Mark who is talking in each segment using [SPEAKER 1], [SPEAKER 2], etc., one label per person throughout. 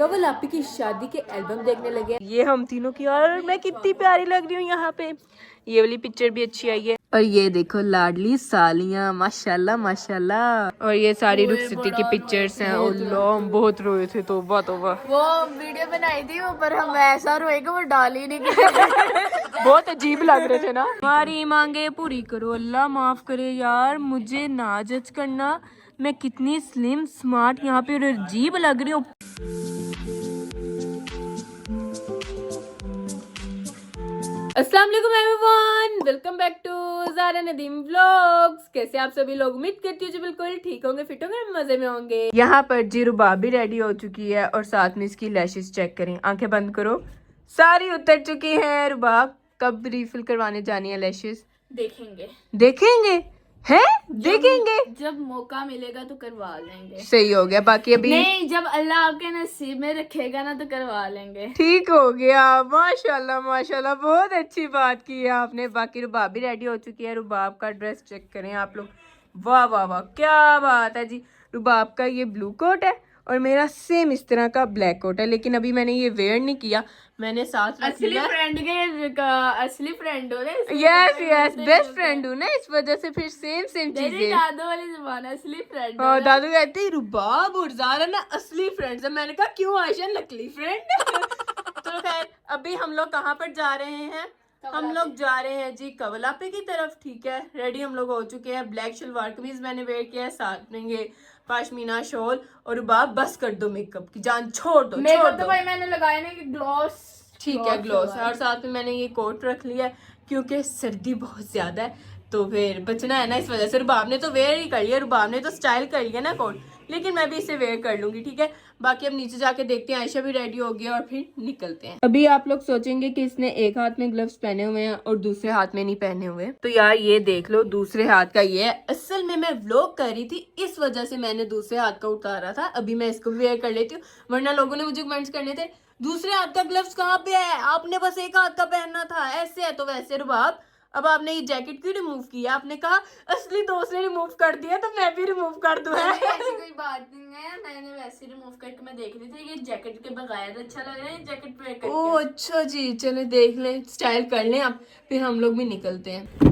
[SPEAKER 1] कवल आपी की शादी के एल्बम देखने लगे। ये हम तीनों की, और मैं कितनी प्यारी लग रही हूँ यहाँ पे। ये वाली पिक्चर भी अच्छी आई है। और ये देखो लाडली सालियाँ, माशाल्लाह माशाल्लाह। और ये सारी रुखसती की पिक्चर्स हैं। हम बहुत रोए थे, तौबा तौबा।
[SPEAKER 2] वो वीडियो बनाई थी ऊपर, हम ऐसा रोएगा वो डाल ही नहीं।
[SPEAKER 1] बहुत अजीब लग रहे थे ना। हमारी मांगे पूरी करो, अल्लाह माफ करे यार, मुझे ना जज करना। मैं कितनी स्लिम स्मार्ट यहाँ पे अजीब लग रही हूँ। अस्सलाम वालेकुम everyone, welcome back to Zara Nadeem vlogs. कैसे आप सभी लोग? उम्मीद करती हूँ जी बिल्कुल ठीक होंगे, फिट होंगे, मजे में होंगे। यहाँ पर जी रुबाब भी रेडी हो चुकी है और साथ में इसकी लैशेस चेक करें। आंखें बंद करो, सारी उतर चुकी है। रुबाब कब रिफिल करवाने जानी है लैशेस? देखेंगे हैं, देखेंगे
[SPEAKER 2] जब मौका मिलेगा तो करवा लेंगे।
[SPEAKER 1] सही हो गया। बाकी अभी
[SPEAKER 2] नहीं, जब अल्लाह आपके नसीब में रखेगा ना तो करवा लेंगे।
[SPEAKER 1] ठीक हो गया। माशाल्लाह माशाल्लाह, बहुत अच्छी बात की है आपने। बाकी रुबाब भी रेडी हो चुकी है। रुबाब का ड्रेस चेक करें आप लोग। वाह वाह वाह, क्या बात है जी। रुबाब का ये ब्लू कोट है और मेरा सेम इस तरह का ब्लैक कोट है, लेकिन अभी मैंने ये वेयर नहीं किया, मैंने साथ रख
[SPEAKER 2] असली
[SPEAKER 1] लिया।
[SPEAKER 2] फ्रेंड के असली फ्रेंड हो ना,
[SPEAKER 1] यस यस, बेस्ट फ्रेंड हूँ ना, इस वजह से फिर सेम चीजें।
[SPEAKER 2] दादू वाली जुबान, असली फ्रेंड।
[SPEAKER 1] हाँ, दादू कहते हैं रुबाब और ज़ारा ना असली फ्रेंड्स है। मैंने कहा क्यों आयशा, नकली फ्रेंड। तो खैर अभी हम लोग कहाँ पर जा रहे हैं? हम लोग जा रहे हैं जी कवलापे की तरफ। ठीक है, रेडी हम लोग हो चुके हैं। ब्लैक शलवार कमीज मैंने वेयर किया है, साथ में ये पाशमीना शॉल। और रुबाब बस कर दो मेकअप की जान, छोड़ दो
[SPEAKER 2] मेकअप तो भाई मैंने लगाया नहीं कि ग्लॉस।
[SPEAKER 1] ठीक है, ग्लोस। और साथ में मैंने ये कोट रख लिया है क्योंकि सर्दी बहुत ज्यादा है, तो फिर बचना है ना, इस वजह से। रुबाब ने तो वेयर ही कर लिया, रुबाब ने तो स्टाइल कर लिया ना कोट, लेकिन मैं भी इसे वेयर कर लूंगी। ठीक है, बाकी अब नीचे जाके देखते हैं। आयशा भी रेडी हो गई और फिर निकलते हैं। अभी आप लोग सोचेंगे कि इसने एक हाथ में ग्लव्स पहने हुए हैं और दूसरे हाथ में नहीं पहने हुए, तो यार ये देख लो, दूसरे हाथ का ये है। असल में मैं व्लॉग कर रही थी, इस वजह से मैंने दूसरे हाथ का उतारा था। अभी मैं इसको वेयर कर लेती हूँ, वरना लोगों ने मुझे कमेंट्स करने थे दूसरे हाथ का ग्लव्स कहाँ पे है, आपने बस एक हाथ का पहनना था। ऐसे है तो वैसे। रुबाब, अब आपने ये जैकेट क्यों रिमूव किया? आपने कहा असली दोस्त ने रिमूव कर दिया तो मैं भी रिमूव कर दूं।
[SPEAKER 2] ऐसी कोई बात नहीं है, मैंने वैसे रिमूव करके मैं देख रही थी, ये जैकेट के बगैर अच्छा लग रहा है, जैकेट वेयर करके।
[SPEAKER 1] ओह अच्छा जी, चले देख लें, स्टाइल कर लें आप, फिर हम लोग भी निकलते हैं।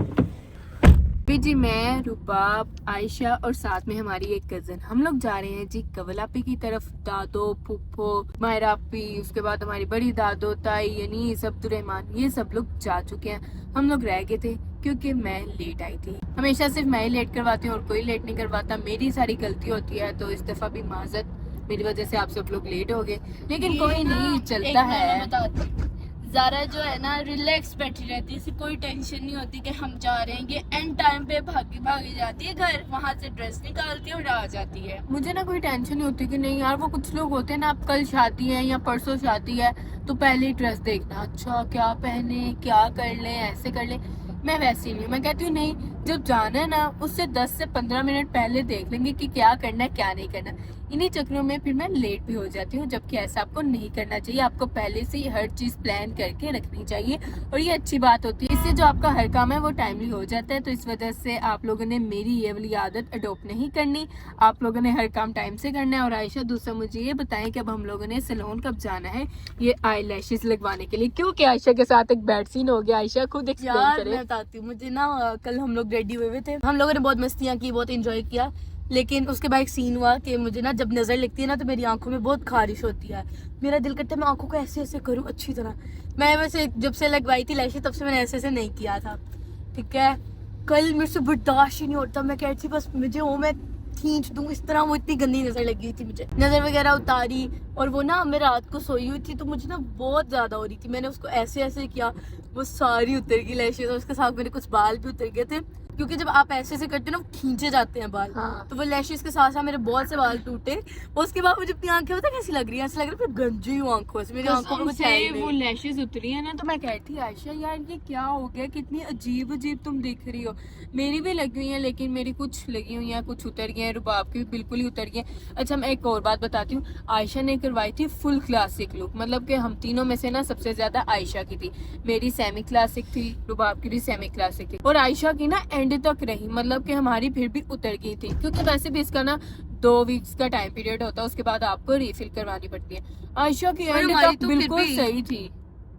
[SPEAKER 1] जी मैं, रुबाब, आयशा और साथ में हमारी एक कजन, हम लोग जा रहे हैं जी कवलापी की तरफ। दादो, फूफो, मायरा आपी, उसके बाद हमारी बड़ी दादो, ताई, अनीस, अब्दुर्रहमान, ये सब लोग जा चुके हैं। हम लोग रह गए थे क्योंकि मैं लेट आई थी। हमेशा सिर्फ मैं ही लेट करवाती हूँ और कोई लेट नहीं करवाता, मेरी सारी गलती होती है। तो इस दफा भी माजरत, मेरी वजह से आप सब लोग लेट हो गए, लेकिन कोई नहीं, चलता है।
[SPEAKER 2] ज़ारा जो है ना रिलैक्स बैठी रहती है, इसे कोई टेंशन नहीं होती कि हम जा रहे हैं। ये एंड टाइम पे भागी जाती है घर, वहाँ से ड्रेस निकालती है और आ जाती है।
[SPEAKER 1] मुझे ना कोई टेंशन नहीं होती कि नहीं यार, वो कुछ लोग होते हैं ना, अब कल शादी है या परसों शादी है तो पहले ही ड्रेस देखना, अच्छा क्या पहने, क्या कर ले, ऐसे कर ले। मैं वैसी नहीं हूँ, मैं कहती हूँ नहीं, जब जाना है ना उससे 10 से 15 मिनट पहले देख लेंगे कि क्या करना है क्या नहीं करना। इन्हीं चक्रों में फिर मैं लेट भी हो जाती हूँ, जबकि ऐसा आपको नहीं करना चाहिए। आपको पहले से ही हर चीज प्लान करके रखनी चाहिए और ये अच्छी बात होती है। इससे जो आपका हर काम है वो टाइमली हो जाता है। तो इस वजह से आप लोगों ने मेरी ये वाली आदत अडोप्ट नहीं करनी, आप लोगों ने हर काम टाइम से करना है। और आयशा दूसरा मुझे ये बताएं कि अब हम लोगों ने सैलून कब जाना है ये आई लैशेस लगवाने के लिए, क्योंकि आयशा के साथ एक बैड सीन हो गया। आयशा खुद एक्सप्लेन करे।
[SPEAKER 2] मैं बताती हूँ, मुझे ना कल हम लोग रेडी हुए थे, हम लोगों ने बहुत मस्तियाँ की, बहुत एंजॉय किया, लेकिन उसके बाद एक सीन हुआ कि मुझे ना जब नजर लगती है ना तो मेरी आंखों में बहुत खारिश होती है। मेरा दिल करता है मैं आंखों को ऐसे ऐसे करूँ अच्छी तरह। मैं वैसे जब से लगवाई थी लैशेस तब से मैंने ऐसे ऐसे नहीं किया था। ठीक है, कल मेरे से बर्दाश्त ही नहीं होता, मैं कहती थी बस मुझे वो मैं खींच दूँ इस तरह। वो इतनी गंदी नजर लगी थी, मुझे नजर वगैरह उतारी। और वो ना मैं रात को सोई हुई थी तो मुझे ना बहुत ज्यादा हो रही थी, मैंने उसको ऐसे ऐसे किया, वो सारी उतर गई लैशेस। और उसके साथ मेरे कुछ बाल भी उतर गए थे, क्योंकि जब आप ऐसे ऐसे करते हो ना खींचे जाते हैं बाल।
[SPEAKER 1] हाँ।
[SPEAKER 2] तो वो लैशेस के साथ साथ मेरे बहुत से बाल टूटे। उसके बाद मुझे अपनी आंखें पता कैसी लग रही है, ऐसा लग रहा है गंजी हूँ आंखों से, मेरी आंखों में कुछ है ही नहीं।
[SPEAKER 1] वो लैशेस उतरी है ना, तो मैं कहती आयशा यार ये क्या हो गया, कितनी अजीब अजीब तुम दिख रही हो। मेरी भी लगी हुई है, लेकिन मेरी कुछ लगी हुई है, कुछ उतर गई है, रुबाब की भी बिल्कुल ही उतर गई है। अच्छा मैं एक और बात बताती हूँ, आयशा ने करवाई थी फुल क्लासिक लुक, मतलब कि हम तीनों में से ना सबसे ज्यादा आयशा की थी। मेरी सेमी क्लासिक थी, रुबाब की भी सेमी क्लासिक थी, और आयशा की ना एंड एंड तक रही, मतलब कि हमारी फिर भी उतर गई थी, क्योंकि वैसे भी इसका ना 2 वीक्स का टाइम पीरियड होता है, उसके बाद आपको रिफिल करवानी पड़ती है। आयशा की
[SPEAKER 2] और
[SPEAKER 1] एंड
[SPEAKER 2] हमारी
[SPEAKER 1] तक
[SPEAKER 2] तो फिर
[SPEAKER 1] बिल्कुल
[SPEAKER 2] भी
[SPEAKER 1] सही थी।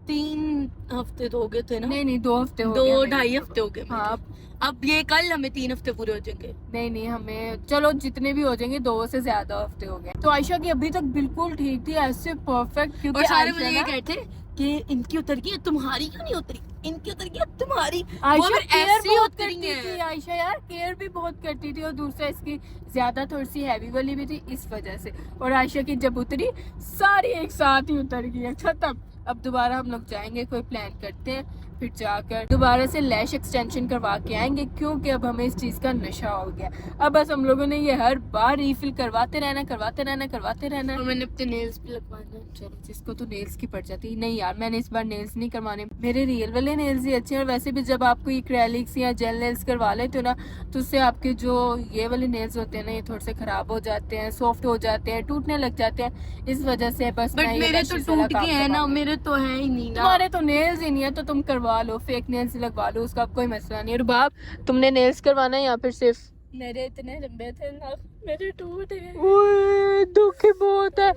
[SPEAKER 2] 3 हफ्ते तो हो गए थे ना?
[SPEAKER 1] नहीं 2 हफ्ते हो
[SPEAKER 2] 2
[SPEAKER 1] गए।
[SPEAKER 2] 2.5 हफ्ते हो गए
[SPEAKER 1] हाँ
[SPEAKER 2] मेरे। अब ये कल हमें 3 हफ्ते पूरे हो जाएंगे।
[SPEAKER 1] नहीं हमें चलो जितने भी हो जाएंगे 2 से ज्यादा हफ्ते हो गए। तो आयशा की अभी तक बिल्कुल ठीक थी, ऐसे परफेक्ट, क्योंकि
[SPEAKER 2] और सारे
[SPEAKER 1] आयशा
[SPEAKER 2] मुझे ये
[SPEAKER 1] ना
[SPEAKER 2] कहते कि इनकी उतर गई तुम्हारी क्यों नहीं उतरी, इनकी उतर गई तुम्हारी। वो
[SPEAKER 1] आयशा
[SPEAKER 2] फिर
[SPEAKER 1] केयर
[SPEAKER 2] ऐसी
[SPEAKER 1] बहुत
[SPEAKER 2] उतरी
[SPEAKER 1] करती थी।
[SPEAKER 2] है।
[SPEAKER 1] आयशा यार केयर भी बहुत करती थी, और दूसरा इसकी ज्यादा थोड़ी सी हैवी वाली भी थी इस वजह से। और आयशा की जब उतरी सारी एक साथ ही उतर गई है, खत्म। अब दोबारा हम लोग जाएंगे, कोई प्लान करते हैं, फिर जाकर दोबारा से लैश एक्सटेंशन करवा के आएंगे, क्योंकि अब हमें इस चीज का नशा हो गया। अब बस हम लोगों ने ये हर बार रिफिल करवाते रहना।
[SPEAKER 2] और मैंने अपने नेल्स भी लगवाने हैं।
[SPEAKER 1] चलो जिसको तो नेल्स की पड़ जाती। नहीं यार मैंने इस बार नेल्स नहीं करवाने, मेरे रियल वाले नेल्स ही अच्छे हैं। और वैसे भी जब आपको एक्रेलिक्स या जेल नेल्स करवा लेते हो ना, तो उससे आपके जो ये वाले नेल्स होते हैं ना, ये थोड़े से खराब हो जाते हैं, सॉफ्ट हो जाते हैं, टूटने लग जाते हैं। इस वजह से बस
[SPEAKER 2] बट
[SPEAKER 1] मैं ये
[SPEAKER 2] मेरे तो
[SPEAKER 1] lashes वाला
[SPEAKER 2] टूट
[SPEAKER 1] काम
[SPEAKER 2] गए हैं ना,
[SPEAKER 1] करवाऊंगी।
[SPEAKER 2] मेरे तो है ही नहीं ना।
[SPEAKER 1] तुम्हारे तो नेल्स ही नहीं है, तो तुम करवा लो, फेक नेल्स लगवा लो, उसका कोई मसला नहीं है। रुबाब तुमने नेल्स करवाना है या फिर सिर्फ?
[SPEAKER 2] मेरे इतने लंबे थे ना, मेरे टूट गए।
[SPEAKER 1] ओए दुख बहुत है।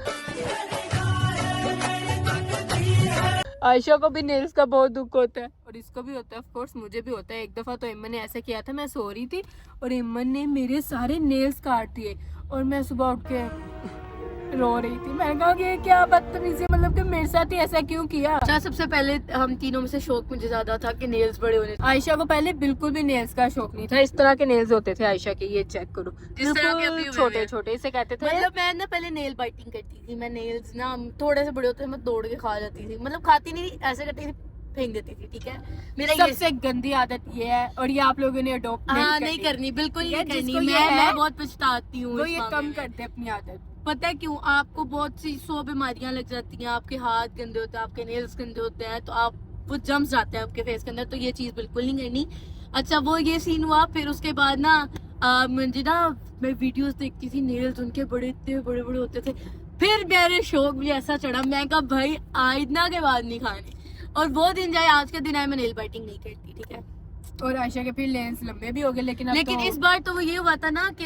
[SPEAKER 1] आयशा को भी नेल्स का बहुत दुख होता है, और इसको भी होता है, ऑफ कोर्स मुझे भी होता है। एक दफा तो इमन ने ऐसा किया था, मैं सो रही थी और इमन ने मेरे सारे नेल्स काट दिए, और मैं सुबह उठ के रो रही थी। मैंने कहा कि ये क्या बदतमीजी, मतलब कि मेरे साथ ही ऐसा क्यों किया।
[SPEAKER 2] अच्छा, सबसे पहले हम तीनों में से शौक मुझे ज्यादा था कि नेल्स बड़े होने।
[SPEAKER 1] आयशा को पहले बिल्कुल भी नेल्स का शौक नहीं था। इस तरह के नेल्स होते थे आयशा के, ये चेक करो,
[SPEAKER 2] जिस तरह के अभी हुए
[SPEAKER 1] छोटे
[SPEAKER 2] हैं।
[SPEAKER 1] छोटे, इसे कहते थे।
[SPEAKER 2] मतलब मैं ना पहले नेल बाइटिंग करती थी। मैं नेल्स ना थोड़े से बड़े होते थे, मैं तोड़ के खा जाती थी। मतलब खाती नहीं थी, ऐसे करती थी, फेंक देती थी। ठीक है, मेरा ये
[SPEAKER 1] सबसे गंदी आदत ये है, और ये आप लोगों ने अडॉप्ट
[SPEAKER 2] नहीं करनी, बिल्कुल
[SPEAKER 1] ठीक है,
[SPEAKER 2] नहीं करनी।
[SPEAKER 1] जिसको ये है,
[SPEAKER 2] मैं बहुत पछताती हूँ
[SPEAKER 1] वो
[SPEAKER 2] इस
[SPEAKER 1] ये
[SPEAKER 2] मामले
[SPEAKER 1] कम
[SPEAKER 2] में।
[SPEAKER 1] करते अपनी आदत।
[SPEAKER 2] पता है क्यों? आपको बहुत सी 100 बीमारियां लग जाती हैं, आपके हाथ गंदे होते हैं, आपके नेल्स गंदे होते हैं, तो आप वो जम्स जाते हैं आपके फेस के अंदर। तो ये चीज बिल्कुल नहीं करनी। अच्छा, वो ये सीन हुआ। फिर उसके बाद ना मुझे ना, मैं वीडियोस देखती थी, नेल्स उनके बड़े इतने बड़े बड़े होते थे। फिर मेरे शौक भी ऐसा चढ़ा, मैं कहा भाई आइंदा के बाद नहीं खाने। और वो दिन जाए आज के दिन आए, मैं नेल बाइटिंग नहीं करती। ठीक है,
[SPEAKER 1] और आयशा के फिर लेंस लंबे भी हो गए, लेकिन
[SPEAKER 2] इस बार तो वो ये हुआ था ना कि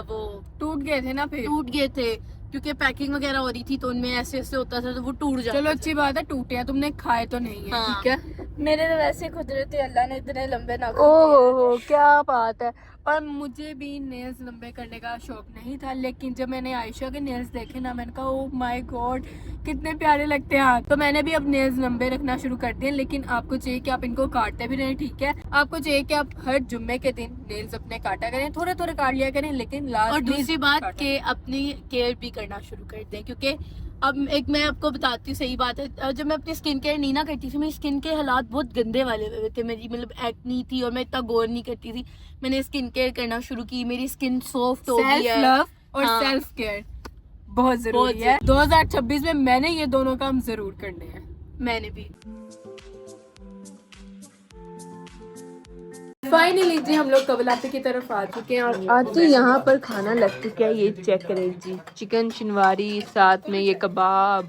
[SPEAKER 2] वो
[SPEAKER 1] टूट गए थे ना, फिर
[SPEAKER 2] टूट गए थे, क्योंकि पैकिंग वगैरह हो रही थी, तो उनमें ऐसे ऐसे होता था, तो वो टूट जाता
[SPEAKER 1] चलो
[SPEAKER 2] था।
[SPEAKER 1] अच्छी बात है, टूटे हैं, तुमने खाए तो नहीं है।
[SPEAKER 2] हाँ।
[SPEAKER 1] ठीक है,
[SPEAKER 2] मेरे तो वैसे कुदरती अल्लाह ने इतने लंबे नाखून
[SPEAKER 1] ओहो क्या बात है। और मुझे भी नेल्स लंबे करने का शौक नहीं था, लेकिन जब मैंने आयशा के नेल्स देखे ना, मैंने कहा ओह माय गॉड कितने प्यारे लगते हैं हाथ। तो मैंने भी अब नेल्स लंबे रखना शुरू कर दिए। लेकिन आपको चाहिए कि आप इनको काटते भी रहें। ठीक है, आपको चाहिए कि आप हर जुम्मे के दिन नेल्स अपने काटा करें, थोड़े थोड़े काट लिया करें, लेकिन लास्ट।
[SPEAKER 2] और दूसरी बात कि अपनी केयर भी करना शुरू कर दें, क्योंकि अब एक मैं आपको बताती हूँ, सही बात है, जब मैं अपनी स्किन केयर नहीं ना करती थी, मेरी स्किन के हालात बहुत गंदे वाले हुए थे। मेरी मतलब एक्नी थी, और मैं इतना गौर नहीं करती थी। मैंने स्किन केयर करना शुरू की, मेरी स्किन सॉफ्ट हो गई है।
[SPEAKER 1] सेल्फ लव और
[SPEAKER 2] हाँ।
[SPEAKER 1] सेल्फ केयर बहुत जरूरी है। 2026 में मैंने ये दोनों काम जरूर करने हैं।
[SPEAKER 2] मैंने भी।
[SPEAKER 1] फाइनली जी हम लोग कबलापी की तरफ आ चुके हैं, और आज तो यहाँ पर खाना लग चुका है। ये चेक करें जी, चिकन शिनवारी, साथ में ये कबाब,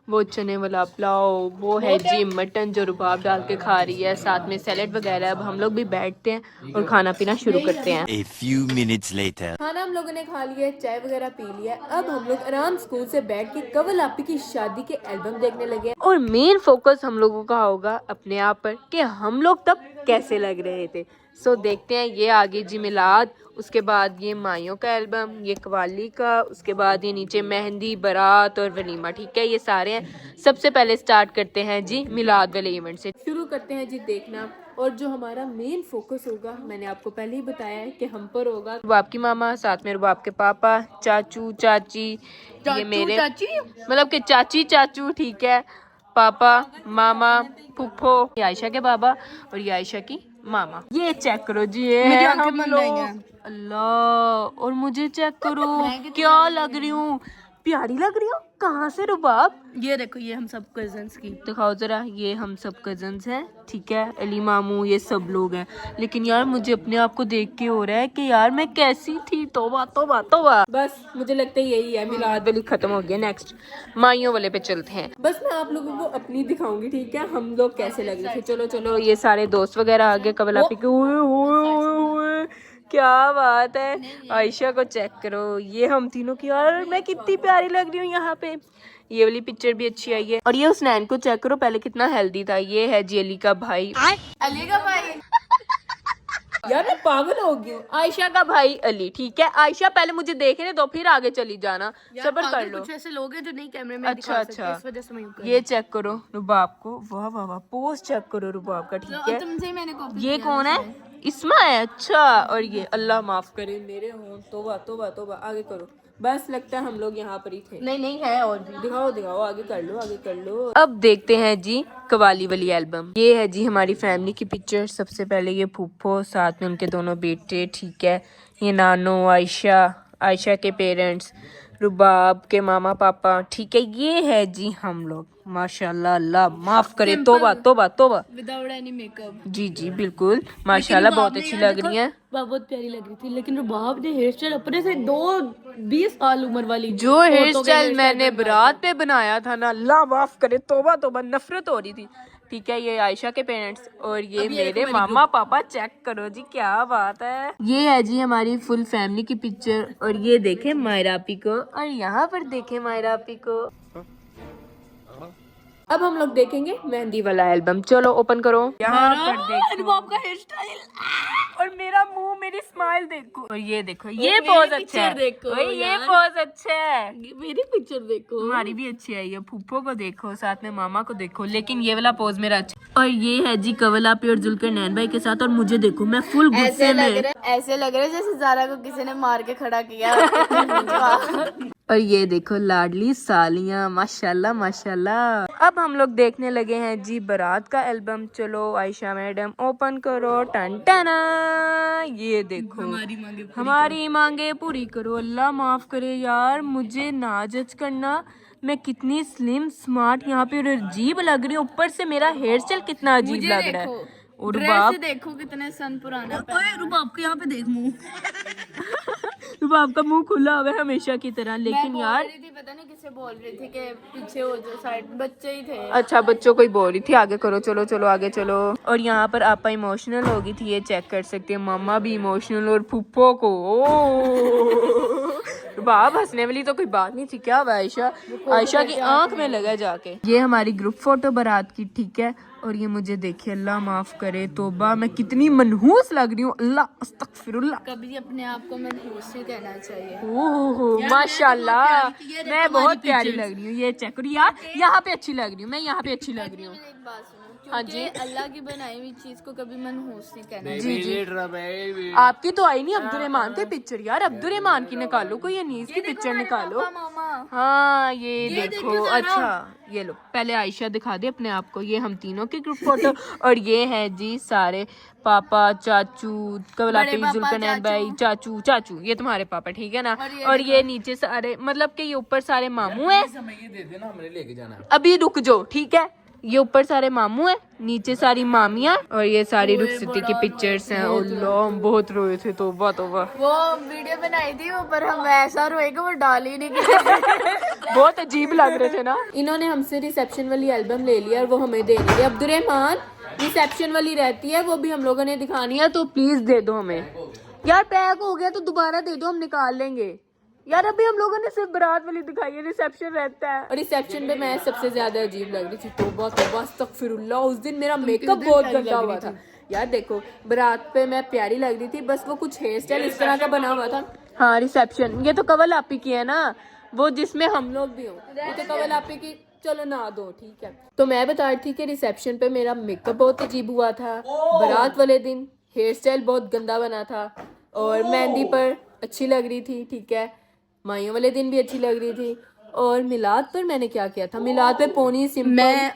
[SPEAKER 1] वो चने वाला पुलाव, वो है जी मटन जो रुबाब डाल के खा रही है, साथ में सैलेड वगैरह। अब हम लोग भी बैठते हैं और खाना पीना शुरू करते हैं।
[SPEAKER 3] A few minutes later.
[SPEAKER 1] खाना हम लोगों ने खा लिया है, चाय वगैरह पी लिया है। अब हम लोग आराम स्कूल से बैठ के कबलापी की शादी के एल्बम देखने लगे हैं। और मेन फोकस हम लोगों का होगा अपने आप पर कि हम लोग तब कैसे लग रहे थे। सो देखते हैं। ये आगे जी मिलाद, उसके बाद ये माइयों का एल्बम, ये कवाली का, उसके बाद ये नीचे मेहंदी, बारात और वलीमा। ठीक है, ये सारे हैं। सबसे पहले स्टार्ट करते हैं जी मिलाद वाले इवेंट से। शुरू करते हैं जी देखना। और जो हमारा मेन फोकस होगा, मैंने आपको पहले ही बताया है कि हम पर होगा रुबाब की मामा, साथ में रुबाब के पापा, चाचू चाची, ये मेरे मतलब कि चाची चाचू, ठीक है, पापा, मामा, फुफ्फो, ये आयशा के बाबा, और ये आयशा की मामा। ये चेक करो जी, ये
[SPEAKER 2] मेरी
[SPEAKER 1] है
[SPEAKER 2] आंखें
[SPEAKER 1] हम
[SPEAKER 2] बंद
[SPEAKER 1] लोग।
[SPEAKER 2] आई हैं।
[SPEAKER 1] अल्लाह, और मुझे चेक करो क्या लग रही हूँ। प्यारी लग रही हो। कहाँ से रुबाब?
[SPEAKER 2] ये देखो, ये हम सब कजन्स की।
[SPEAKER 1] दिखाओ जरा, ये हम सब कजन्स हैं, ठीक है, अली मामू ये सब लोग हैं। लेकिन यार मुझे अपने आप को देख के हो रहा है कि यार मैं कैसी थी, तौबा तौबा तौबा। बस मुझे लगता है यही है, मिलाद वाली खत्म हो गया, नेक्स्ट माइयों वाले पे चलते हैं। बस मैं आप लोगों को अपनी दिखाऊंगी, ठीक है, हम लोग कैसे लग रहे थे। चलो चलो, ये सारे दोस्त वगैरह आ गए कवल आपी के। ओए क्या बात है, आयशा को चेक करो, ये हम तीनों की, यार मैं कितनी प्यारी लग रही हूँ यहाँ पे। ये वाली पिक्चर भी अच्छी आई है। और ये हुसनैन को चेक करो, पहले कितना हेल्दी था। ये है जी अली का भाई।
[SPEAKER 2] अली का भाई
[SPEAKER 1] यार मैं पागल हो गई हूँ। आयशा का भाई अली, ठीक है। आयशा पहले मुझे देखने दो, फिर आगे चली जाना, सब्र कर लो।
[SPEAKER 2] कुछ ऐसे लोग हैं जो नहीं कैमरे में
[SPEAKER 1] अच्छा
[SPEAKER 2] दिखा सकते,
[SPEAKER 1] अच्छा,
[SPEAKER 2] इस वजह से मैं यूं कर
[SPEAKER 1] ये चेक करो रुबाब को, वाह वाह वाह, पोस्ट चेक करो रुबाब का, ठीक है।
[SPEAKER 2] तुमसे ही मैंने कॉपी
[SPEAKER 1] ये कौन है? इस्मा है, अच्छा। और ये अल्लाह माफ करे मेरे हों, तोबा तोबा तोबा। आगे करो, बस लगता है हम लोग यहाँ पर ही थे।
[SPEAKER 2] नहीं है और भी।
[SPEAKER 1] दिखाओ दिखाओ, आगे कर लो, आगे कर लो। अब देखते हैं जी कवाली वाली एल्बम। ये है जी हमारी फैमिली की पिक्चर। सबसे पहले ये फूफो, साथ में उनके दोनों बेटे, ठीक है, ये नानो, आयशा के पेरेंट्स, रुबाब के मामा पापा, ठीक है। ये है जी हम लोग, माशाल्लाह, अल्लाह माफ करे, तोबा तोबा तोबा,
[SPEAKER 2] विदाउट एनी मेकअप।
[SPEAKER 1] जी जी बिल्कुल, माशाल्लाह बहुत अच्छी लग रही है।
[SPEAKER 2] बहुत प्यारी लग रही थी, लेकिन रुबाब ने हेयर स्टाइल अपने से 20 साल उम्र वाली
[SPEAKER 1] जो हेयर स्टाइल मैंने बारात पे बनाया था ना, अल्लाह माफ करे, तोबा तोबा, नफरत हो रही थी, ठीक है। ये आयशा के पेरेंट्स और ये मेरे मामा पापा, चेक करो जी, क्या बात है। ये है जी हमारी फुल फैमिली की पिक्चर। और ये देखे मायरापी को, और यहाँ पर देखे मायरापी को। अब हम लोग देखेंगे मेहंदी वाला एल्बम। चलो ओपन करो, यहाँ पर देखो
[SPEAKER 2] रुबाब का हेयर स्टाइल
[SPEAKER 1] और मेरा मुंह, मेरी स्माइल देखो। और ये देखो, ये पोज अच्छा है,
[SPEAKER 2] देखो,
[SPEAKER 1] ओए ये पोज अच्छा है।
[SPEAKER 2] मेरी पिक्चर देखो,
[SPEAKER 1] हमारी भी अच्छी आई है। फूफो को देखो, साथ में मामा को देखो, लेकिन ये वाला पोज मेरा अच्छा। और ये है जी कवल आपी और जुल्करनैन भाई के साथ। और मुझे देखो, मैं फुल गुस्से में,
[SPEAKER 2] ऐसे लग रहा है जैसे ज़ारा को किसी ने मार के खड़ा किया।
[SPEAKER 1] और ये देखो लाडली सालियां, माशाल्लाह माशाल्लाह। अब हम लोग देखने लगे हैं जी बारात का एल्बम। चलो आयशा मैडम ओपन करो, टन टना। ये देखो, हमारी मांगे पूरी करो। अल्लाह माफ करे यार, मुझे ना जज करना, मैं कितनी स्लिम स्मार्ट यहाँ पे और अजीब लग रही हूँ। ऊपर से मेरा हेयर स्टाइल कितना अजीब लग रहा है। और रुबाब
[SPEAKER 2] देखो कितने सन पुराना। रुबाब के यहाँ पे देख मुंह।
[SPEAKER 1] रुबाब का मुंह खुला हुआ है हमेशा की तरह। लेकिन यार
[SPEAKER 2] पता नहीं किसे बोल रही थी कि पीछे हो जो साइड, बच्चे ही थे।
[SPEAKER 1] अच्छा, बच्चों को ही बोल रही थी। आगे करो, चलो चलो आगे चलो। और यहाँ पर आपा इमोशनल हो गई थी, ये चेक कर सकते हैं। मामा भी इमोशनल और फुप्पो को बाप, हंसने वाली तो कोई बात नहीं थी। क्या हुआ आयशा की आंख में लगा जाके। ये हमारी ग्रुप फोटो बारात की, ठीक है। और ये मुझे देखिए, अल्लाह माफ करे, तोबा मैं कितनी मनहूस लग रही हूँ, अल्लाह अस्तगफिरुल्लाह।
[SPEAKER 2] कभी अपने आप को मनहूस नहीं कहना चाहिए।
[SPEAKER 1] ओह माशाल्लाह, मैं बहुत प्यारी लग रही हूँ। ये चेक करो यार, यहाँ पे अच्छी लग रही हूँ, मैं यहाँ पे अच्छी लग रही हूँ।
[SPEAKER 2] एक बात सुनो,
[SPEAKER 1] हाँ जी,
[SPEAKER 2] अल्लाह की बनाई हुई चीज को कभी मनहूस नहीं कहना
[SPEAKER 1] जी जी। आपकी तो आई नहीं अब्दुर्रहमान की पिक्चर यार, अब्दुर्रहमान की निकालो, कोई अनीस की पिक्चर निकालो। हाँ ये देखो, अच्छा ये लो, पहले आयशा दिखा दे अपने आप को। ये हम तीनों की ग्रुप फोटो। और ये है जी सारे पापा, चाचू, कवलापी, जुल्करनैन भाई, चाचू चाचू, ये तुम्हारे पापा, ठीक है ना। और ये नीचे सारे, मतलब कि ये ऊपर सारे मामू हैं। अभी रुक जाओ, ठीक है। ये ऊपर सारे मामू हैं, नीचे सारी मामियाँ, और ये सारी रुखसती की पिक्चर्स हैं। अल्लाह हम बहुत रोए थे, तौबा तौबा।
[SPEAKER 2] वो वीडियो बनाई थी वो, पर हम ऐसा रोएगा वो डाल ही नहीं किया।
[SPEAKER 1] बहुत अजीब लग रहे थे ना। इन्होंने हमसे रिसेप्शन वाली एल्बम ले लिया और वो हमें दे दी है। अब्दुर्रहमान रिसेप्शन वाली रहती है, वो भी हम लोगों ने दिखानी है, तो प्लीज दे दो हमें। यार पैक हो गया तो दोबारा दे दो, हम निकाल लेंगे। यार अभी हम लोगों ने सिर्फ बारात वाली दिखाई है, रिसेप्शन रहता है। और रिसेप्शन पे मैं सबसे ज्यादा अजीब लग रही थी, तौबा तौबा अस्तगफिरुल्लाह। उस दिन मेरा मेकअप बहुत गंदा हुआ था यार। देखो बारात पे मैं प्यारी लग रही थी, बस वो कुछ हेयर स्टाइल इस तरह का बना हुआ था। हाँ रिसेप्शन, ये तो कवल आपी की है ना, वो जिसमें हम लोग भी हो। ये तो कवल आपी की, चलो ना दो, ठीक है। तो मैं बता रही थी कि रिसेप्शन पे मेरा मेकअप बहुत अजीब हुआ था। बारात वाले दिन हेयर स्टाइल बहुत गंदा बना था, और मेहंदी पर अच्छी लग रही थी, ठीक है। माइयों वाले दिन भी अच्छी लग रही थी। और मिलाद पर मैंने क्या किया था, मिलाद पे पोनी सिंपल।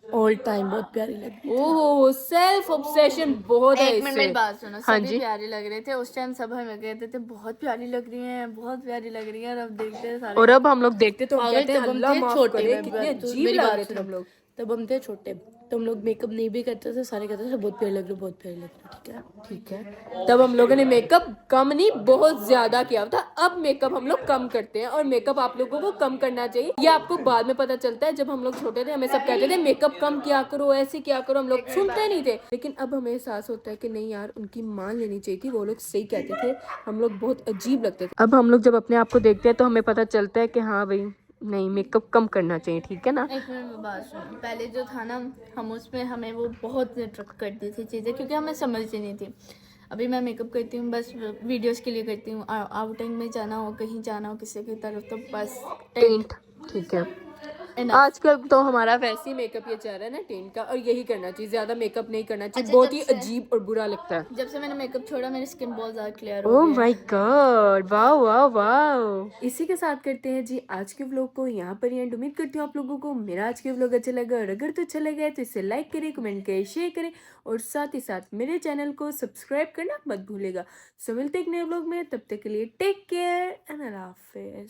[SPEAKER 2] ऑल टाइम बहुत प्यारी लगी।
[SPEAKER 1] ओहो सेल्फ ऑब्सेशन बहुत है
[SPEAKER 2] एक
[SPEAKER 1] इससे।
[SPEAKER 2] मिनट बात सुनो,
[SPEAKER 1] हाँ
[SPEAKER 2] सभी
[SPEAKER 1] जी।
[SPEAKER 2] प्यारी लग रहे थे उस टाइम, सब हमें कहते थे बहुत प्यारी लग रही हैं, बहुत प्यारी लग रही हैं, और अब देखते हैं सारे
[SPEAKER 1] और अब हम लोग देखते तो हम
[SPEAKER 2] पागल।
[SPEAKER 1] कहते हैं
[SPEAKER 2] तब हम
[SPEAKER 1] अल्लाह
[SPEAKER 2] थे
[SPEAKER 1] माफ
[SPEAKER 2] छोटे,
[SPEAKER 1] करे, कितने अजीब
[SPEAKER 2] मेरी
[SPEAKER 1] लग
[SPEAKER 2] बात
[SPEAKER 1] रहे थे
[SPEAKER 2] सुनो,
[SPEAKER 1] हम लोग।
[SPEAKER 2] तब हम थे छोटे, तो हम लोग मेकअप नहीं भी करते थे, सारे कहते थे बहुत प्यारी लग रही हो, बहुत प्यारी लग रही हो, ठीक है।
[SPEAKER 1] ठीक है, तब हम लोगों ने मेकअप कम नहीं बहुत ज्यादा किया था। अब मेकअप हम लोग कम करते हैं और मेकअप आप लोगों को कम करना चाहिए। ये आपको बाद में पता चलता है। जब हम लोग छोटे थे हमें सब कहते थे मेकअप कम किया करो, ऐसे किया करो, हम लोग सुनते नहीं थे। लेकिन अब हमें एहसास होता है कि नहीं यार, उनकी मान लेनी चाहिए थी, वो लोग सही कहते थे, हम लोग बहुत अजीब लगते थे। अब हम लोग जब अपने आप को देखते हैं तो हमें पता चलता है कि हाँ भाई नहीं, मेकअप कम करना चाहिए, ठीक है ना।
[SPEAKER 2] एक मिनट में बात सुनो, पहले जो था ना, हम उसमें हमें वो बहुत अट्रैक्ट करती थी चीज़ें, क्योंकि हमें समझती नहीं थी। अभी मैं मेकअप करती हूँ बस वीडियोस के लिए करती हूँ, आउटिंग में जाना हो, कहीं जाना हो किसी की तरफ, तो बस टेंट
[SPEAKER 1] ठीक है।
[SPEAKER 2] इनफ।
[SPEAKER 1] आजकल तो हमारा वैसे ही मेकअप ये चल रहा है ना टेंट का, और यही करना चाहिए, ज्यादा मेकअप नहीं करना चाहिए।
[SPEAKER 2] अच्छा,
[SPEAKER 1] बहुत ही अजीब और बुरा लगता है।
[SPEAKER 2] जब से मैंने मेकअप छोड़ा मेरी स्किन बहुत ज़्यादा क्लियर हो
[SPEAKER 1] ओह
[SPEAKER 2] गई है।
[SPEAKER 1] माय गॉड, वाह वाह वाह। इसी के साथ करते हैं जी आज के व्लॉग को यहाँ पर एंड। उम्मीद करती हूँ आप लोगों को मेरा आज के व्लॉग अच्छा लगा, और अगर तो अच्छा लगा है तो इसे लाइक करें, कमेंट करें, शेयर करें, और साथ ही साथ मेरे चैनल को सब्सक्राइब करना मत भूलेगा। सो मिलते हैं एक नए व्लॉग में, तब तक के लिए टेक केयर एंड अल्लाह हाफिज।